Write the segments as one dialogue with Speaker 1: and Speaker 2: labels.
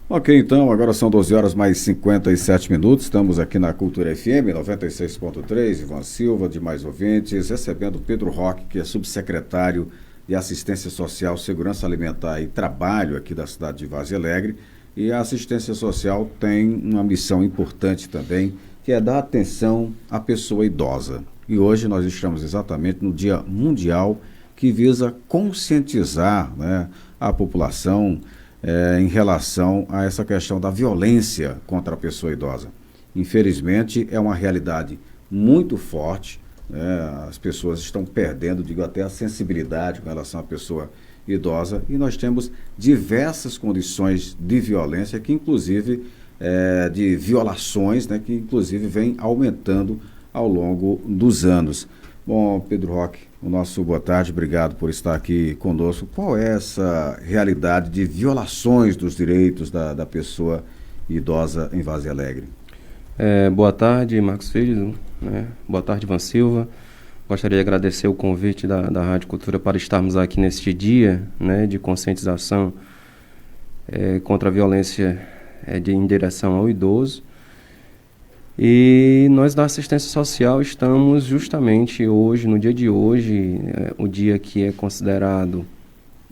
Speaker 1: Ok, então, agora são 12 horas mais 57 minutos. Estamos aqui na Cultura FM 96.3, Ivan Silva, demais ouvintes, recebendo Pedro Roque, que é subsecretário de Assistência Social, Segurança Alimentar e Trabalho aqui da cidade de Varzea Alegre. E a assistência social tem uma missão importante também, que é dar atenção à pessoa idosa. E hoje nós estamos exatamente no Dia Mundial que visa conscientizar, né, a população em relação a essa questão da violência contra a pessoa idosa. Infelizmente, é uma realidade muito forte, né? As pessoas estão perdendo, digo até, a sensibilidade com relação à pessoa idosa, e nós temos diversas condições de violência, que inclusive, de violações, né, que inclusive vem aumentando ao longo dos anos. Bom, Pedro Roque, o nosso boa tarde, obrigado por estar aqui conosco. Qual é essa realidade de violações dos direitos da pessoa idosa em Varzea Alegre?
Speaker 2: Boa tarde, Marcos Filho, né? Boa tarde, Ivan Silva. Gostaria de agradecer o convite da Rádio Cultura para estarmos aqui neste dia, né, de conscientização contra a violência em direção ao idoso. E nós da assistência social estamos justamente hoje, no dia de hoje, o dia que é considerado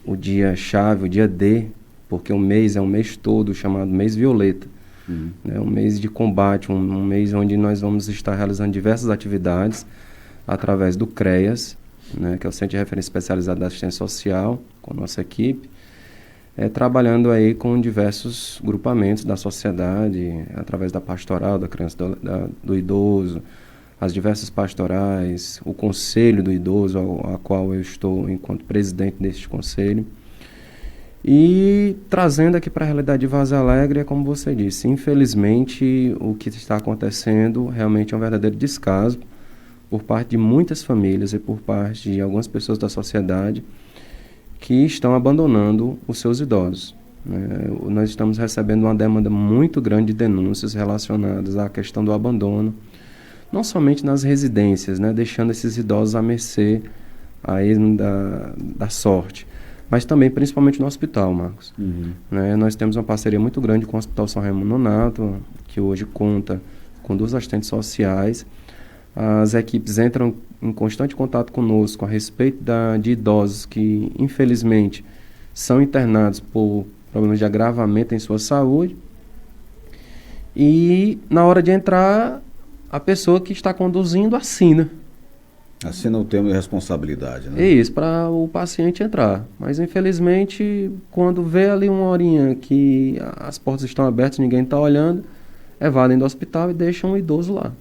Speaker 2: o dia-chave, o dia D, porque o mês é um mês todo chamado mês violeta, né, um mês de combate, um mês onde nós vamos estar realizando diversas atividades através do CREAS, né, que é o Centro de Referência Especializado da Assistência Social, com a nossa equipe, trabalhando aí com diversos grupamentos da sociedade, através da pastoral da criança, do idoso, as diversas pastorais, o conselho do idoso, a qual eu estou enquanto presidente deste conselho, e trazendo aqui para a realidade de Varzea Alegre, é como você disse, infelizmente o que está acontecendo realmente é um verdadeiro descaso por parte de muitas famílias e por parte de algumas pessoas da sociedade que estão abandonando os seus idosos. Nós estamos recebendo uma demanda muito grande de denúncias relacionadas à questão do abandono, não somente nas residências, né, deixando esses idosos à mercê da sorte, mas também, principalmente no hospital, Marcos. Nós temos uma parceria muito grande com o Hospital São Raimundo Nonato, que hoje conta com 2 assistentes sociais. As equipes entram em constante contato conosco a respeito de idosos que, infelizmente, são internados por problemas de agravamento em sua saúde. E, na hora de entrar, a pessoa que está conduzindo assina.
Speaker 1: Assina o termo de responsabilidade, né?
Speaker 2: Isso, para o paciente entrar. Mas, infelizmente, quando vê ali uma horinha que as portas estão abertas, ninguém está olhando, evadem do hospital e deixam o idoso lá.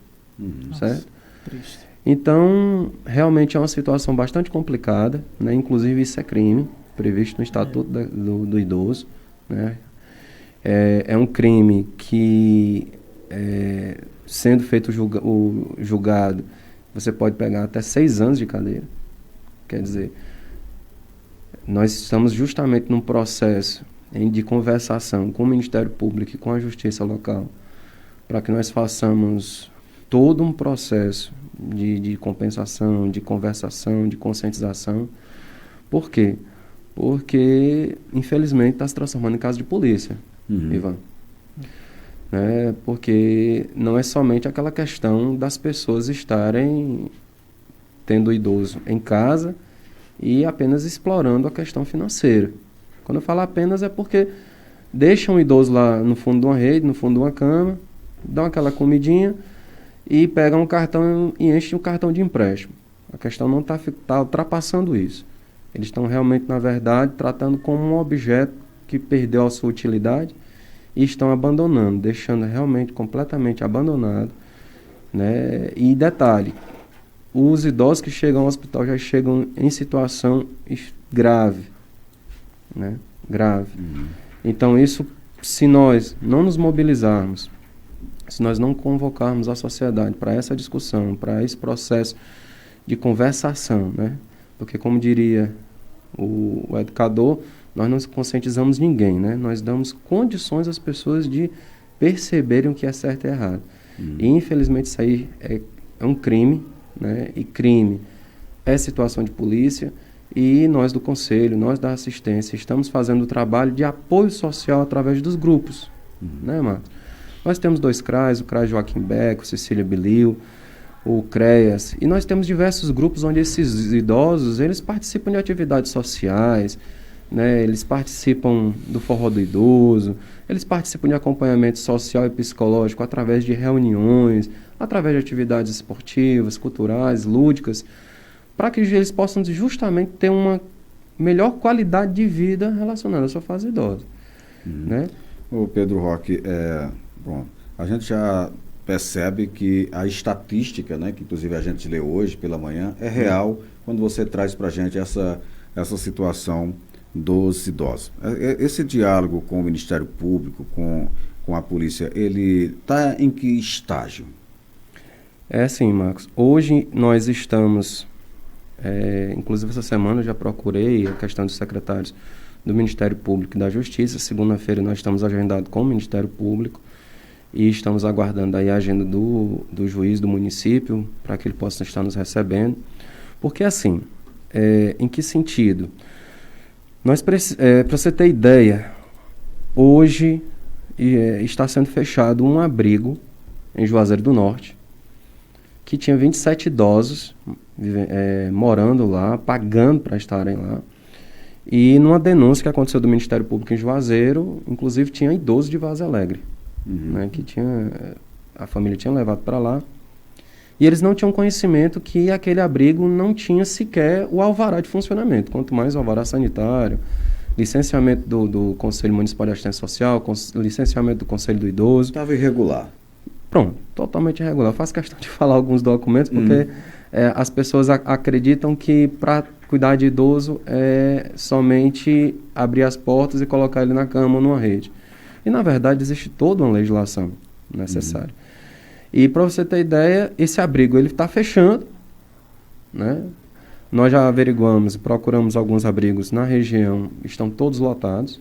Speaker 2: Certo?
Speaker 3: Triste.
Speaker 2: Então, realmente é uma situação bastante complicada, né? Inclusive isso é crime, previsto no Estatuto do Idoso, né? É um crime que, sendo feito o julgado, você pode pegar até 6 anos de cadeira. Quer dizer, nós estamos justamente num processo de conversação com o Ministério Público e com a Justiça local, para que nós façamos todo um processo de compensação, de conversação, de conscientização. Por quê? Porque, infelizmente, está se transformando em caso de polícia, Ivan. Porque não é somente aquela questão das pessoas estarem tendo o idoso em casa e apenas explorando a questão financeira. Quando eu falo apenas é porque deixam o idoso lá no fundo de uma rede, no fundo de uma cama, dão aquela comidinha e pegam um cartão e enchem o cartão de empréstimo. A questão não está ultrapassando isso. Eles estão realmente, na verdade, tratando como um objeto que perdeu a sua utilidade e estão abandonando, deixando realmente completamente abandonado, né? E detalhe, os idosos que chegam ao hospital já chegam em situação grave, né? Grave. Então isso, se nós não nos mobilizarmos, se nós não convocarmos a sociedade para essa discussão, para esse processo de conversação, né? Porque, como diria o educador, nós não conscientizamos ninguém, né? Nós damos condições às pessoas de perceberem o que é certo e errado. E, infelizmente, isso aí é um crime, né? E crime é situação de polícia, E nós do Conselho, nós da assistência, estamos fazendo o trabalho de apoio social através dos grupos, né, Marcos? Nós temos 2 CRAs, o CRAS Joaquim Beco, Cecília Bilil, o CREAS, e nós temos diversos grupos onde esses idosos, eles participam de atividades sociais, né, eles participam do forró do idoso, eles participam de acompanhamento social e psicológico através de reuniões, através de atividades esportivas, culturais, lúdicas, para que eles possam justamente ter uma melhor qualidade de vida relacionada à sua fase idosa. Né?
Speaker 1: O Pedro Roque, bom, a gente já percebe que a estatística, né, que inclusive a gente lê hoje pela manhã, é real quando você traz para a gente essa situação dos idosos. Esse diálogo com o Ministério Público, com a polícia, ele está em que estágio?
Speaker 2: É assim, Marcos. Hoje nós estamos, inclusive essa semana eu já procurei a questão dos secretários do Ministério Público e da Justiça. Segunda-feira nós estamos agendados com o Ministério Público e estamos aguardando aí a agenda do juiz do município para que ele possa estar nos recebendo. Porque assim, em que sentido? Para você ter ideia, hoje está sendo fechado um abrigo em Juazeiro do Norte, que tinha 27 idosos morando lá, pagando para estarem lá. E numa denúncia que aconteceu do Ministério Público em Juazeiro, inclusive tinha idoso de Vaza Alegre, né, que a família tinha levado para lá. E eles não tinham conhecimento que aquele abrigo não tinha sequer o alvará de funcionamento, quanto mais o alvará sanitário, licenciamento do Conselho Municipal de Assistência Social, licenciamento do Conselho do Idoso.
Speaker 1: Estava irregular.
Speaker 2: Pronto, totalmente irregular. Eu faço questão de falar alguns documentos, porque as pessoas acreditam que para cuidar de idoso é somente abrir as portas e colocar ele na cama ou numa rede. E, na verdade, existe toda uma legislação necessária. E, para você ter ideia, esse abrigo ele está fechando, né? Nós já averiguamos e procuramos alguns abrigos na região, estão todos lotados,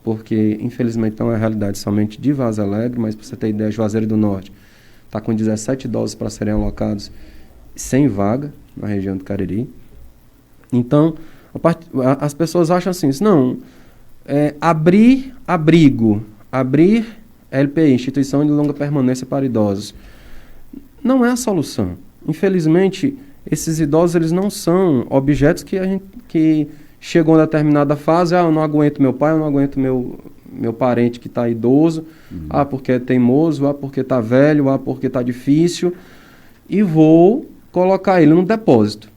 Speaker 2: porque, infelizmente, não é a realidade somente de Vaza Alegre, mas, para você ter ideia, Juazeiro do Norte está com 17 idosos para serem alocados sem vaga na região do Cariri. Então, as pessoas acham assim, não, abrir abrigo, abrir LPI, Instituição de Longa Permanência para Idosos, não é a solução. Infelizmente, esses idosos eles não são objetos que chegam a determinada fase, eu não aguento meu pai, eu não aguento meu parente que está idoso, porque é teimoso, porque está velho, porque está difícil, e vou colocar ele num depósito.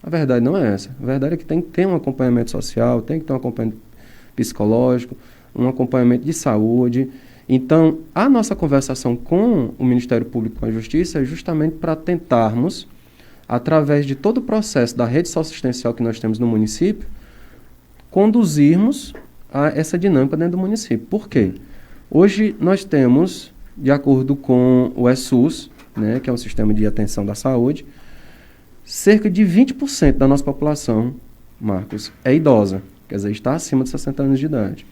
Speaker 2: A verdade não é essa. A verdade é que tem que ter um acompanhamento social, tem que ter um acompanhamento psicológico, um acompanhamento de saúde. Então, a nossa conversação com o Ministério Público e com a Justiça é justamente para tentarmos, através de todo o processo da rede socioassistencial que nós temos no município, conduzirmos a essa dinâmica dentro do município. Por quê? Hoje nós temos, de acordo com o ESUS, né, que é o Sistema de Atenção da Saúde, cerca de 20% da nossa população, Marcos, é idosa. Quer dizer, está acima de 60 anos de idade.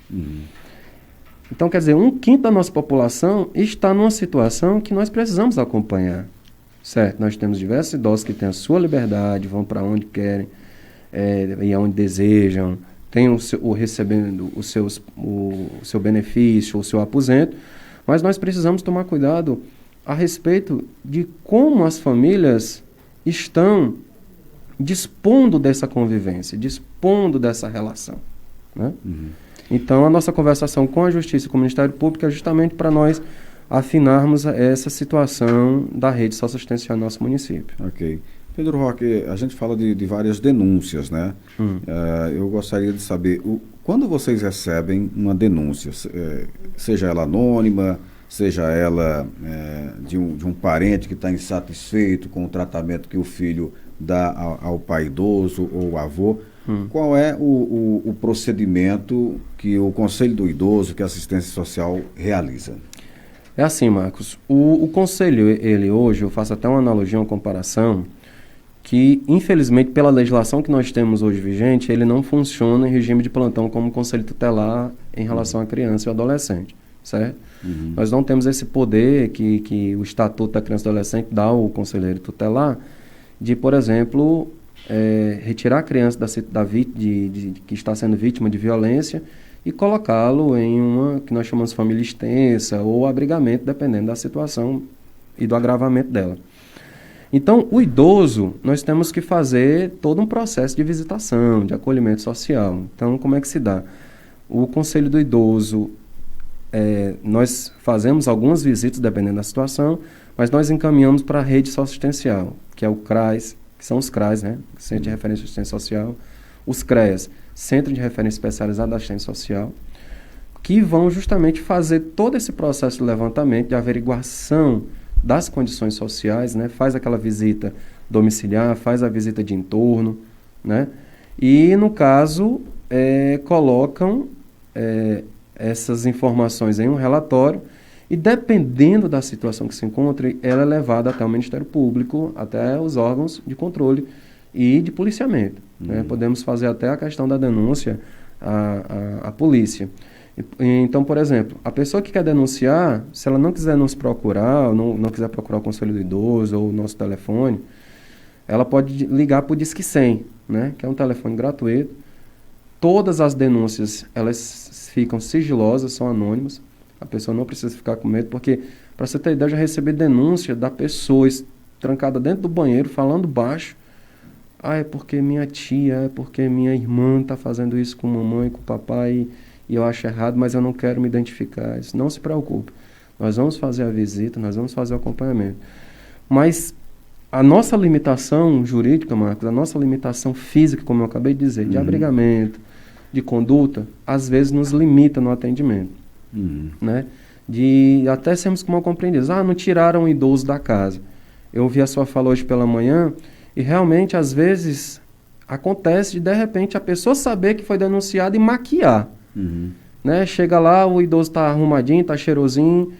Speaker 2: Então, quer dizer, 1/5 da nossa população está numa situação que nós precisamos acompanhar. Certo? Nós temos diversos idosos que têm a sua liberdade, vão para onde querem e aonde desejam, têm recebendo o seu benefício, o seu aposento, mas nós precisamos tomar cuidado a respeito de como as famílias estão dispondo dessa convivência, dispondo dessa relação. Né? Então, a nossa conversação com a Justiça e com o Ministério Público é justamente para nós afinarmos essa situação da rede socioassistencial no nosso município.
Speaker 1: Ok. Pedro Roque, a gente fala de várias denúncias, né? Eu gostaria de saber, quando vocês recebem uma denúncia, seja ela anônima, seja ela de um parente que está insatisfeito com o tratamento que o filho dá ao pai idoso ou avô, qual é o procedimento que o Conselho do Idoso, que a assistência social realiza?
Speaker 2: É assim, Marcos, o Conselho, ele hoje, eu faço até uma analogia, uma comparação, que infelizmente pela legislação que nós temos hoje vigente, ele não funciona em regime de plantão como Conselho Tutelar em relação à criança e ao adolescente, certo? Nós não temos esse poder que o Estatuto da Criança e Adolescente dá ao conselheiro tutelar de, por exemplo, retirar a criança que está sendo vítima de violência e colocá-lo em uma que nós chamamos de família extensa ou abrigamento, dependendo da situação e do agravamento dela. Então, o idoso, nós temos que fazer todo um processo de visitação, de acolhimento social. Então, como é que se dá? O Conselho do Idoso, nós fazemos algumas visitas, dependendo da situação, mas nós encaminhamos para a rede socioassistencial, que é o CRAS, que são os CRAS, né? Centro de Referência de Assistência Social, os CREAS, Centro de Referência Especializado da Assistência Social, que vão justamente fazer todo esse processo de levantamento, de averiguação das condições sociais, né? Faz aquela visita domiciliar, faz a visita de entorno, né? E, no caso, colocam essas informações em um relatório e, dependendo da situação que se encontre, ela é levada até o Ministério Público, até os órgãos de controle e de policiamento. Né? Podemos fazer até a questão da denúncia à polícia. Então, por exemplo, a pessoa que quer denunciar, se ela não quiser nos procurar, ou não quiser procurar o Conselho do Idoso ou o nosso telefone, ela pode ligar para o Disque 100, né? Que é um telefone gratuito. Todas as denúncias, elas ficam sigilosas, são anônimas. A pessoa não precisa ficar com medo, porque, para você ter ideia, eu já recebi denúncia da pessoa trancada dentro do banheiro, falando baixo. É porque minha tia, é porque minha irmã está fazendo isso com a mamãe, com o papai, e eu acho errado, mas eu não quero me identificar. Isso, não se preocupe. Nós vamos fazer a visita, nós vamos fazer o acompanhamento. Mas a nossa limitação jurídica, Marcos, a nossa limitação física, como eu acabei de dizer, de abrigamento, de conduta, às vezes nos limita no atendimento. Né? De até sermos mal compreendidos. Não tiraram o idoso da casa. Eu ouvi a sua fala hoje pela manhã e realmente, às vezes, acontece de repente, a pessoa saber que foi denunciada e maquiar. Né? Chega lá, o idoso está arrumadinho, está cheirosinho,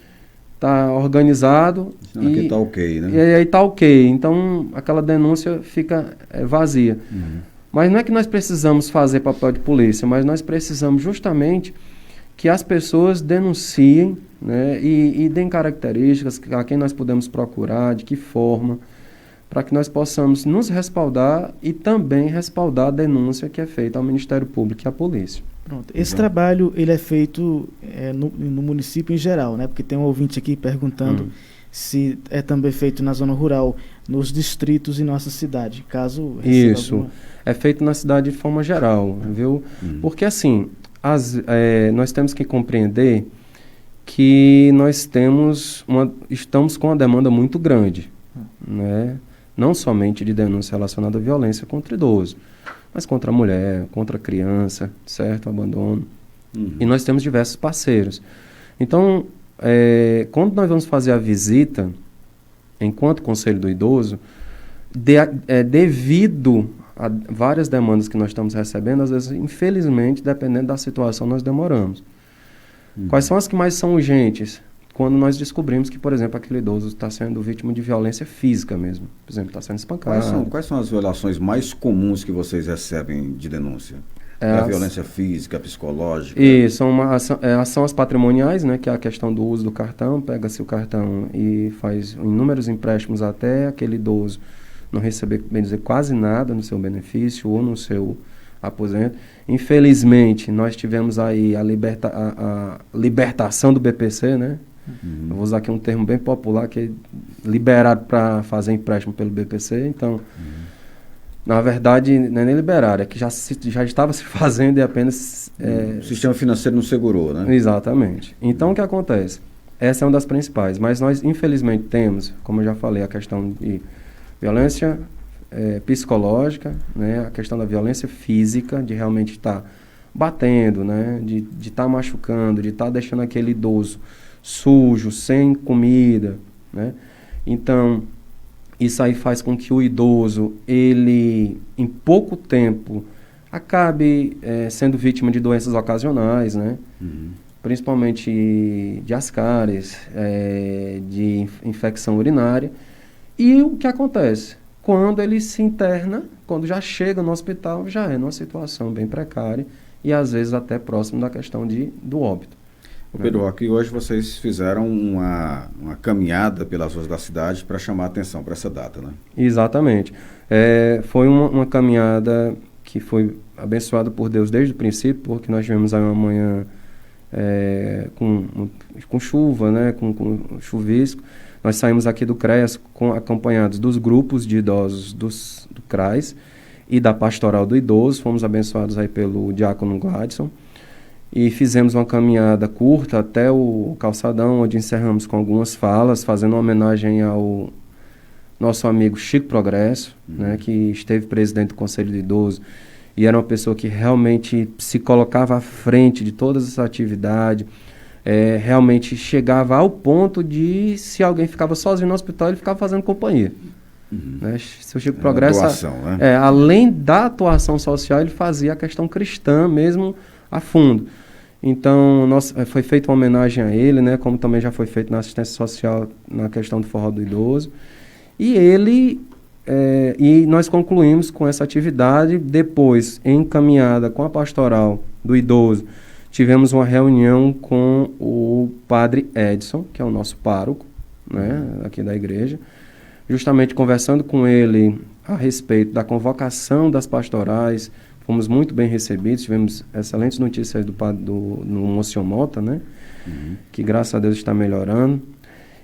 Speaker 2: está organizado.
Speaker 1: Aqui está ok, né?
Speaker 2: E aí está ok. Então, aquela denúncia fica vazia. Mas não é que nós precisamos fazer papel de polícia, mas nós precisamos justamente que as pessoas denunciem, né, e deem características a quem nós podemos procurar, de que forma, para que nós possamos nos respaldar e também respaldar a denúncia que é feita ao Ministério Público e à polícia.
Speaker 3: Pronto. Esse trabalho ele é feito no município em geral, né? Porque tem um ouvinte aqui perguntando se é também feito na zona rural, nos distritos e nossa cidade, caso receba
Speaker 2: Isso,
Speaker 3: alguma...
Speaker 2: é feito na cidade de forma geral, viu? Porque assim, nós temos que compreender que estamos com uma demanda muito grande, né? Não somente de denúncia relacionada à violência contra idoso, mas contra a mulher, contra a criança, certo? Abandono. E nós temos diversos parceiros. Então, quando nós vamos fazer a visita, enquanto Conselho do Idoso, devido a várias demandas que nós estamos recebendo, às vezes, infelizmente, dependendo da situação, nós demoramos. Quais são as que mais são urgentes? Quando nós descobrimos que, por exemplo, aquele idoso está sendo vítima de violência física mesmo. Por exemplo, está sendo espancado.
Speaker 1: Quais são as violações mais comuns que vocês recebem de denúncia? A violência física, psicológica?
Speaker 2: E são as patrimoniais, né, que é a questão do uso do cartão. Pega-se o cartão e faz inúmeros empréstimos até aquele idoso não receber, bem dizer, quase nada no seu benefício ou no seu aposento. Infelizmente, nós tivemos aí a libertação do BPC, né? Eu vou usar aqui um termo bem popular, que é liberado para fazer empréstimo pelo BPC. Então, na verdade, não é nem liberado, é que já estava se fazendo e apenas...
Speaker 1: O sistema financeiro não segurou, né?
Speaker 2: Exatamente. Então, o que acontece? Essa é uma das principais, mas nós, infelizmente, temos, como eu já falei, a questão de violência psicológica, né? A questão da violência física, de realmente estar batendo, né? De estar machucando, de estar deixando aquele idoso sujo, sem comida, né? Então, isso aí faz com que o idoso, ele, em pouco tempo, acabe sendo vítima de doenças ocasionais, né? Principalmente de ascaris, de infecção urinária. E o que acontece? Quando ele se interna, quando já chega no hospital, já é numa situação bem precária e às vezes até próximo da questão do óbito.
Speaker 1: Pedro Roque, hoje vocês fizeram uma caminhada pelas ruas da cidade para chamar a atenção para essa data, né?
Speaker 2: Exatamente. Foi uma caminhada que foi abençoada por Deus desde o princípio, porque nós tivemos aí uma manhã com chuva, né, com chuvisco. Nós saímos aqui do CREAS acompanhados dos grupos de idosos do CRAS e da Pastoral do Idoso. Fomos abençoados aí pelo diácono Gladson. E fizemos uma caminhada curta até o calçadão, onde encerramos com algumas falas, fazendo uma homenagem ao nosso amigo Chico Progresso, né, que esteve presidente do Conselho de Idoso e era uma pessoa que realmente se colocava à frente de todas as atividades, realmente chegava ao ponto de, se alguém ficava sozinho no hospital, ele ficava fazendo companhia. Né? Seu Chico Progresso,
Speaker 1: doação, né?
Speaker 2: Além da atuação social, ele fazia a questão cristã mesmo a fundo. Então, foi feita uma homenagem a ele, né, como também já foi feito na assistência social na questão do forró do idoso. E nós concluímos com essa atividade. Depois, em caminhada com a pastoral do idoso, tivemos uma reunião com o padre Edson, que é o nosso pároco, né, aqui da igreja, justamente conversando com ele a respeito da convocação das pastorais. Fomos muito bem recebidos, tivemos excelentes notícias do Monsenhor Mota, né? Que graças a Deus está melhorando.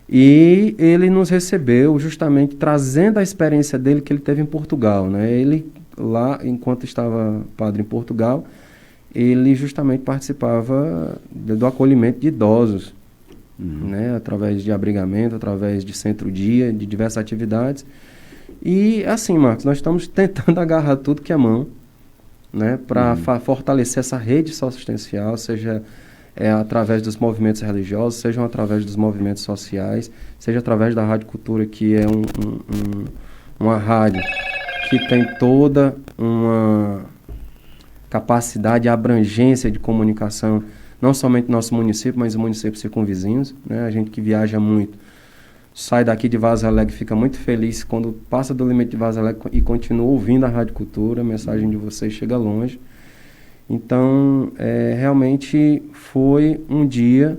Speaker 2: E ele nos recebeu justamente trazendo a experiência dele que ele teve em Portugal, né? Ele lá, enquanto estava padre em Portugal, ele justamente participava do acolhimento de idosos, né? Através de abrigamento, através de centro-dia, de diversas atividades. E assim, Marcos, nós estamos tentando agarrar tudo que é mão, né, para fortalecer essa rede socioassistencial, seja através dos movimentos religiosos, seja através dos movimentos sociais, seja através da Rádio Cultura, que é uma rádio que tem toda uma capacidade e abrangência de comunicação, não somente no nosso município, mas no município circunvizinhos, né? A gente que viaja muito, sai daqui de Vaza Alegre, fica muito feliz quando passa do limite de Vaza Alegre e continua ouvindo a Rádio Cultura, a mensagem de vocês chega longe. Então, realmente foi um dia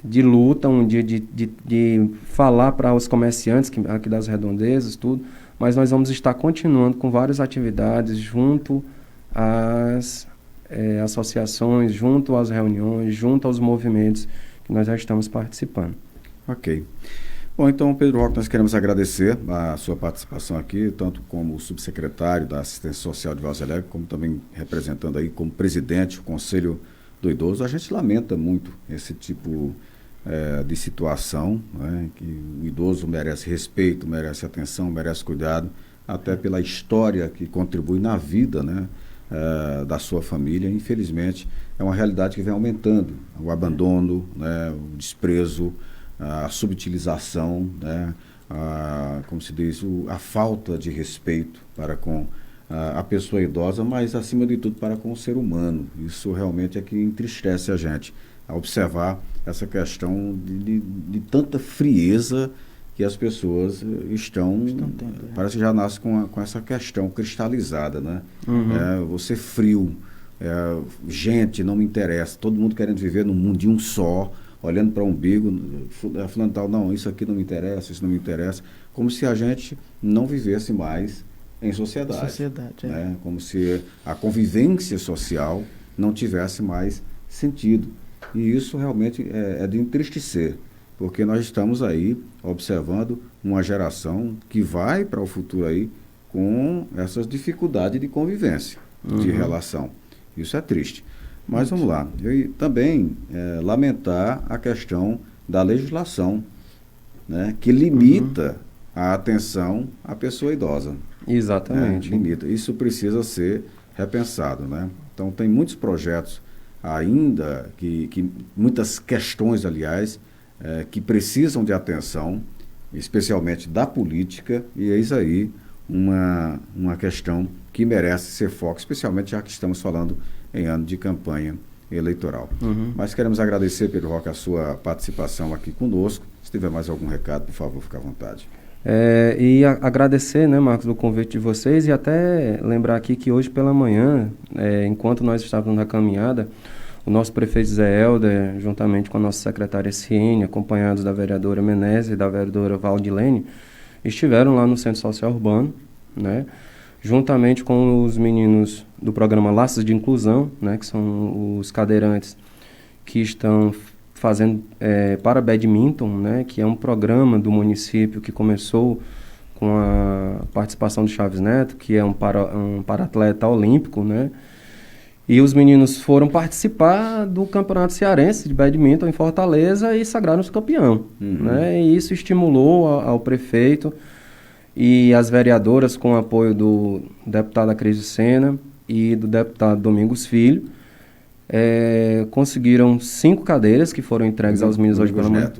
Speaker 2: de luta, um dia de falar para os comerciantes aqui das redondezas, tudo, mas nós vamos estar continuando com várias atividades junto às associações, junto às reuniões, junto aos movimentos que nós já estamos participando.
Speaker 1: Ok. Bom, então, Pedro Roque, nós queremos agradecer a sua participação aqui, tanto como subsecretário da Assistência Social de Vaza Alegre, como também representando aí como presidente do Conselho do Idoso. A gente lamenta muito esse tipo de situação, né, que o idoso merece respeito, merece atenção, merece cuidado, até pela história que contribui na vida, né, da sua família. Infelizmente, é uma realidade que vem aumentando, o abandono, né, o desprezo, a subutilização, né, como se diz, a falta de respeito para com a pessoa idosa, mas acima de tudo para com o ser humano. Isso realmente é que entristece a gente, a observar essa questão de tanta frieza que as pessoas estão tendo, parece que já nasce com essa questão cristalizada, né? Você frio, gente, não me interessa, todo mundo querendo viver num mundinho só, olhando para o umbigo, falando tal, não, isso aqui não me interessa, isso não me interessa, como se a gente não vivesse mais em sociedade, né? Como se a convivência social não tivesse mais sentido. E isso realmente é de entristecer, porque nós estamos aí observando uma geração que vai para o futuro aí com essas dificuldades de convivência, de relação. Isso é triste. Mas vamos lá. E também lamentar a questão da legislação, né, que limita a atenção à pessoa idosa.
Speaker 2: Exatamente.
Speaker 1: Limita. Isso precisa ser repensado, né? Então, tem muitos projetos ainda, muitas questões, aliás, que precisam de atenção, especialmente da política, e eis aí uma questão que merece ser foco, especialmente já que estamos falando em ano de campanha eleitoral. Mas queremos agradecer, Pedro Roque, a sua participação aqui conosco. Se tiver mais algum recado, por favor, fique à vontade.
Speaker 2: E agradecer, né, Marcos, o convite de vocês, e até lembrar aqui que hoje pela manhã, enquanto nós estávamos na caminhada, o nosso prefeito Zé Helder, juntamente com a nossa secretária Ciene, acompanhados da vereadora Menezes e da vereadora Valdilene, estiveram lá no Centro Social Urbano, né, juntamente com os meninos do programa Laços de Inclusão, né, que são os cadeirantes que estão fazendo para badminton, né, que é um programa do município que começou com a participação do Chaves Neto, que é um para-atleta olímpico, né, e os meninos foram participar do Campeonato Cearense de Badminton em Fortaleza e sagraram-se campeão, né, e isso estimulou ao prefeito e as vereadoras, com o apoio do deputado Acrisio Sena e do deputado Domingos Filho, conseguiram 5 cadeiras que foram entregues aos meninos hoje pela manhã.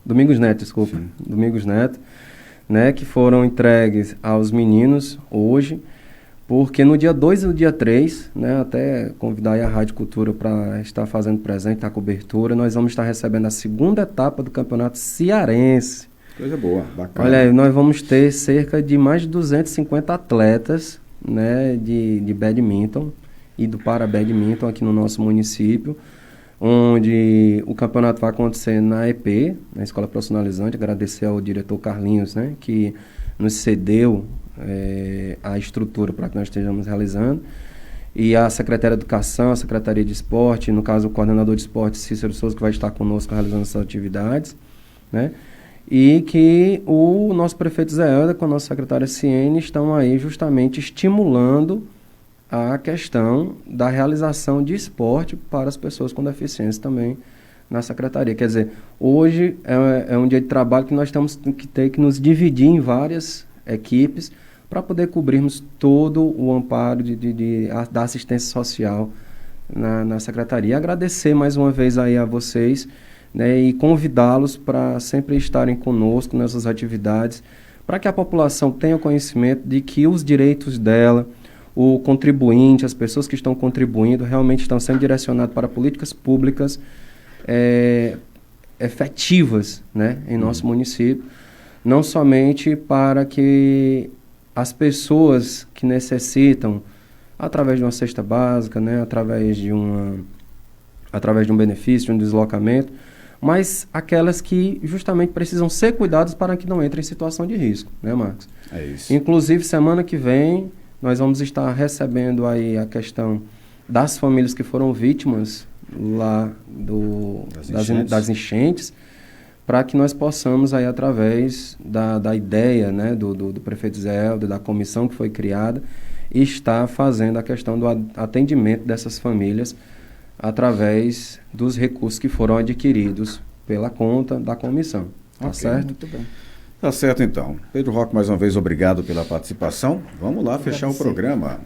Speaker 2: Domingos Neto, desculpa. Sim. Domingos Neto, né, que foram entregues aos meninos hoje, porque no dia 2 e no dia 3, né, até convidar aí a Rádio Cultura para estar fazendo presente, a cobertura, nós vamos estar recebendo a segunda etapa do Campeonato Cearense.
Speaker 1: Coisa boa, bacana.
Speaker 2: Olha aí, nós vamos ter cerca de mais de 250 atletas, né, de badminton e do para-badminton aqui no nosso município, onde o campeonato vai acontecer na EP, na Escola Profissionalizante. Agradecer ao diretor Carlinhos, né, que nos cedeu a estrutura para que nós estejamos realizando, e a Secretaria de Educação, a Secretaria de Esporte, no caso o coordenador de esporte Cícero Souza, que vai estar conosco realizando essas atividades, né, e que o nosso prefeito Zé Helder com a nossa secretária Ciene estão aí justamente estimulando a questão da realização de esporte para as pessoas com deficiência também na secretaria. Quer dizer, hoje é um dia de trabalho que nós temos que ter que nos dividir em várias equipes para poder cobrirmos todo o amparo da assistência social na secretaria. Agradecer mais uma vez aí a vocês, né, e convidá-los para sempre estarem conosco nessas atividades, para que a população tenha conhecimento de que os direitos dela, o contribuinte, as pessoas que estão contribuindo, realmente estão sendo direcionados para políticas públicas efetivas, né, em nosso município, não somente para que as pessoas que necessitam, através de uma cesta básica, né, através de um benefício, de um deslocamento, mas aquelas que justamente precisam ser cuidadas para que não entrem em situação de risco, né, Marcos?
Speaker 1: É isso.
Speaker 2: Inclusive, semana que vem, nós vamos estar recebendo aí a questão das famílias que foram vítimas lá das enchentes, para que nós possamos aí, através da ideia, né, do prefeito Zé Helder, da comissão que foi criada, estar fazendo a questão do atendimento dessas famílias através dos recursos que foram adquiridos pela conta da comissão. Tá certo?
Speaker 3: Muito bem.
Speaker 1: Tá certo, então. Pedro Roque, mais uma vez, obrigado pela participação. Vamos lá fechar o programa.